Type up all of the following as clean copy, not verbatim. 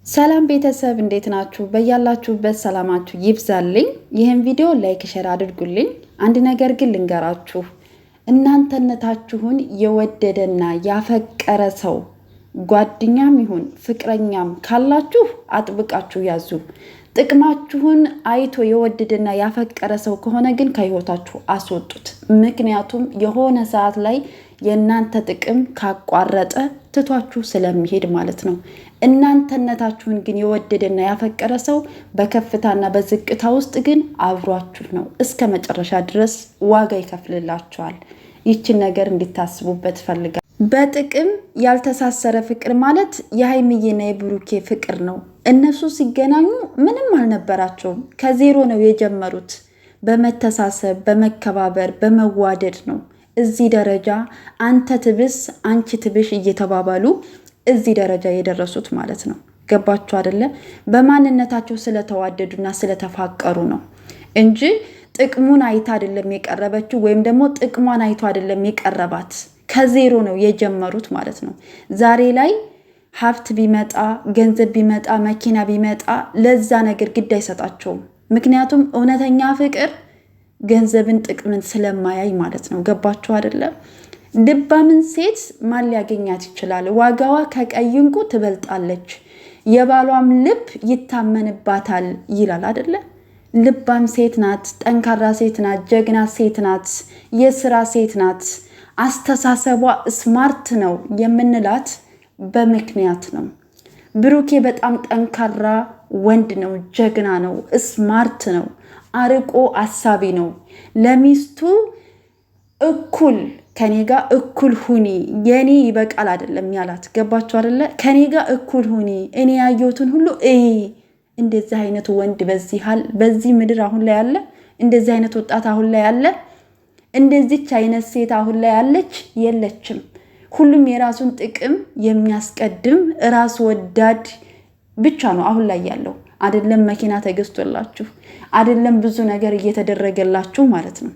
ሰላም ቤተሰብ እንዴት ናችሁ? በያላችሁበት ሰላማችሁ ይብዛልኝ። ይህን ቪዲዮ ላይክ ሼር አድርጉልኝ። አንድ ነገር ግን ልንገራችሁ፣ እናንተነታችሁን የወደደና ያፈቀረ ሰው ጓደኛም ይሁን ፍቅረኛም ካላችሁ አጥብቃችሁ ያዙ። ጥቅማችሁን አይቶ የወደደና ያፈቀረ ሰው ከሆነ ግን ከህይወታችሁ አስወጡት። ምክንያቱም የሆነ ሰዓት ላይ የእናንተ ጥቅም ካቋረጠ ትቷችሁ ስለሚሄድ ማለት ነው። እናንተነታችሁን ግን የወደደና ያፈቀረ ሰው በከፍታና በዝቅታ ውስጥ ግን አብሯችሁ ነው። እስከ መጨረሻ ድረስ ዋጋ ይከፍልላችኋል። ይችን ነገር እንድታስቡበት ፈልጋለሁ። በጥቅም ያልተሳሰረ ፍቅር ማለት የሀይሚዬና የብሩኬ ፍቅር ነው። እነሱ ሲገናኙ ምንም አልነበራቸውም። ከዜሮ ነው የጀመሩት። በመተሳሰብ በመከባበር በመዋደድ ነው እዚህ ደረጃ አንተ ትብስ አንቺ ትብሽ እየተባባሉ እዚህ ደረጃ የደረሱት ማለት ነው። ገባችሁ አይደለ? በማንነታቸው ስለተዋደዱና ስለተፋቀሩ ነው እንጂ ጥቅሙን አይታ አይደለም የቀረበችው፣ ወይም ደግሞ ጥቅሟን አይቶ አይደለም የቀረባት። ከዜሮ ነው የጀመሩት ማለት ነው። ዛሬ ላይ ሀብት ቢመጣ ገንዘብ ቢመጣ መኪና ቢመጣ ለዛ ነገር ግድ አይሰጣቸውም። ምክንያቱም እውነተኛ ፍቅር ገንዘብን ጥቅምን ስለማያይ ማለት ነው። ገባችሁ አይደለም? ልባምን ሴት ማን ሊያገኛት ይችላል? ዋጋዋ ከቀይ እንቁ ትበልጣለች፣ የባሏም ልብ ይታመንባታል ይላል አይደለ? ልባም ሴት ናት፣ ጠንካራ ሴት ናት፣ ጀግና ሴት ናት፣ የስራ ሴት ናት፣ አስተሳሰቧ ስማርት ነው የምንላት በምክንያት ነው። ብሩኬ በጣም ጠንካራ ወንድ ነው፣ ጀግና ነው፣ ስማርት ነው፣ አርቆ አሳቢ ነው። ለሚስቱ እኩል ከኔ ጋር እኩል ሁኒ፣ የኔ ይበቃል አይደለም ያላት። ገባችሁ አይደለ? ከኔ ጋር እኩል ሁኒ፣ እኔ ያየሁትን ሁሉ እንደዚህ አይነት ወንድ በዚህ ምድር አሁን ላይ አለ? እንደዚህ አይነት ወጣት አሁን ላይ አለ? እንደዚች አይነት ሴት አሁን ላይ አለች? የለችም። ሁሉም የራሱን ጥቅም የሚያስቀድም ራስ ወዳድ ብቻ ነው አሁን ላይ ያለው። አይደለም መኪና ተገዝቶላችሁ፣ አይደለም ብዙ ነገር እየተደረገላችሁ ማለት ነው።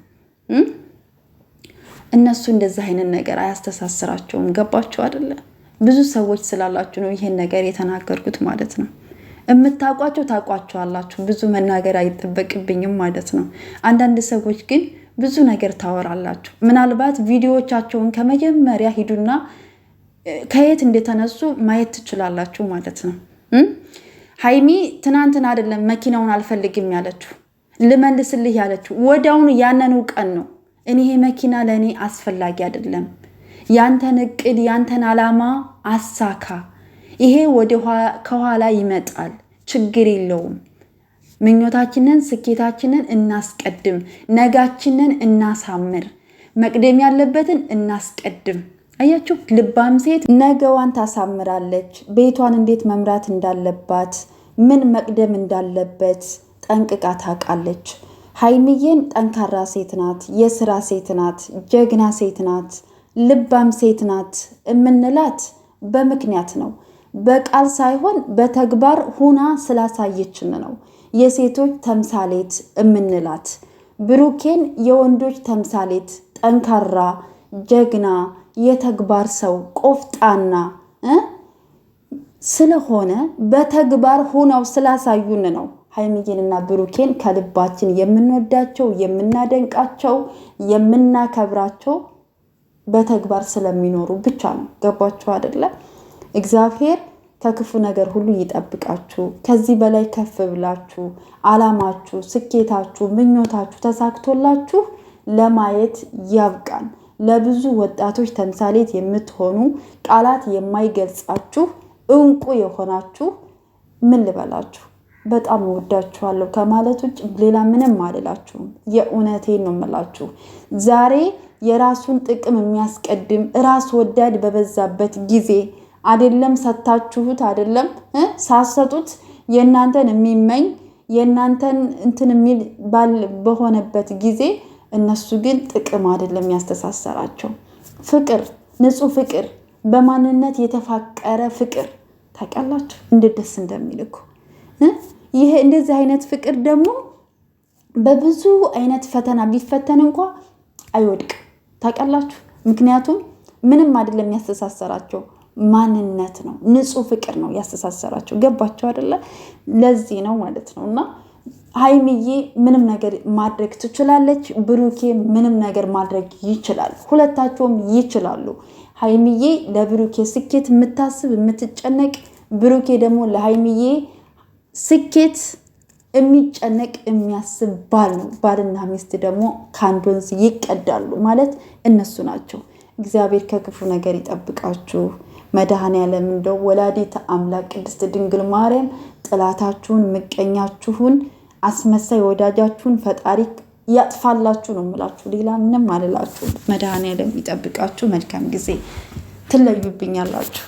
እነሱ እንደዚህ አይነት ነገር አያስተሳስራቸውም። ገባችሁ አይደለ? ብዙ ሰዎች ስላላችሁ ነው ይሄን ነገር የተናገርኩት ማለት ነው። የምታውቋቸው ታውቋቸዋላችሁ። ብዙ መናገር አይጠበቅብኝም ማለት ነው። አንዳንድ ሰዎች ግን ብዙ ነገር ታወራላችሁ። ምናልባት ቪዲዮዎቻቸውን ከመጀመሪያ ሂዱና ከየት እንደተነሱ ማየት ትችላላችሁ ማለት ነው። ሀይሚ ትናንትና አይደለም መኪናውን አልፈልግም ያለችው፣ ልመልስልህ ያለችው ወዲያውኑ ያንኑ ቀን ነው። እኔ ይሄ መኪና ለእኔ አስፈላጊ አይደለም፣ ያንተን እቅድ ያንተን አላማ አሳካ፣ ይሄ ከኋላ ይመጣል፣ ችግር የለውም፣ ምኞታችንን ስኬታችንን እናስቀድም፣ ነጋችንን እናሳምር፣ መቅደም ያለበትን እናስቀድም። አያችሁ፣ ልባም ሴት ነገዋን ታሳምራለች። ቤቷን እንዴት መምራት እንዳለባት፣ ምን መቅደም እንዳለበት ጠንቅቃ ታውቃለች። ሀይሚዬን ጠንካራ ሴት ናት፣ የስራ ሴት ናት፣ ጀግና ሴት ናት፣ ልባም ሴት ናት የምንላት በምክንያት ነው። በቃል ሳይሆን በተግባር ሁና ስላሳየችን ነው የሴቶች ተምሳሌት የምንላት። ብሩኬን የወንዶች ተምሳሌት፣ ጠንካራ ጀግና የተግባር ሰው ቆፍጣና ስለሆነ በተግባር ሆነው ስላሳዩን ነው ሀይሚዬንና ብሩኬን ከልባችን የምንወዳቸው፣ የምናደንቃቸው፣ የምናከብራቸው በተግባር ስለሚኖሩ ብቻ ነው። ገባችሁ አይደለ? እግዚአብሔር ከክፉ ነገር ሁሉ ይጠብቃችሁ። ከዚህ በላይ ከፍ ብላችሁ አላማችሁ፣ ስኬታችሁ፣ ምኞታችሁ ተሳክቶላችሁ ለማየት ያብቃን። ለብዙ ወጣቶች ተምሳሌት የምትሆኑ ቃላት የማይገልጻችሁ እንቁ የሆናችሁ ምን ልበላችሁ፣ በጣም እወዳችኋለሁ ከማለት ውጭ ሌላ ምንም አልላችሁም። የእውነቴን ነው የምላችሁ። ዛሬ የራሱን ጥቅም የሚያስቀድም ራስ ወዳድ በበዛበት ጊዜ አይደለም ሰታችሁት፣ አይደለም ሳሰጡት የእናንተን የሚመኝ የእናንተን እንትን የሚል በሆነበት ጊዜ እነሱ ግን ጥቅም አይደለም ያስተሳሰራቸው። ፍቅር፣ ንጹህ ፍቅር፣ በማንነት የተፋቀረ ፍቅር ታውቃላችሁ እንዴት ደስ እንደሚልኩ። ይሄ እንደዚህ አይነት ፍቅር ደግሞ በብዙ አይነት ፈተና ቢፈተን እንኳን አይወድቅም ታውቃላችሁ። ምክንያቱም ምንም አይደለም ያስተሳሰራቸው፣ ማንነት ነው፣ ንጹህ ፍቅር ነው ያስተሳሰራቸው። ገባቸው አይደለ? ለዚህ ነው ማለት ነው። እና ሀይሚዬ ምንም ነገር ማድረግ ትችላለች፣ ብሩኬ ምንም ነገር ማድረግ ይችላል። ሁለታቸውም ይችላሉ። ሀይሚዬ ለብሩኬ ስኬት የምታስብ የምትጨነቅ፣ ብሩኬ ደግሞ ለሀይሚዬ ስኬት የሚጨነቅ የሚያስብ ባል ነው። ባልና ሚስት ደግሞ ከአንድ ወንዝ ይቀዳሉ ማለት እነሱ ናቸው። እግዚአብሔር ከክፉ ነገር ይጠብቃችሁ። መድኃኔዓለም እንደው ወላዲተ አምላክ ቅድስት ድንግል ማርያም ጥላታችሁን፣ ምቀኛችሁን፣ አስመሳይ ወዳጃችሁን ፈጣሪ ያጥፋላችሁ ነው የምላችሁ። ሌላ ምንም አልላችሁ። መድኃኔዓለም ይጠብቃችሁ። መልካም ጊዜ። ትለዩብኛላችሁ።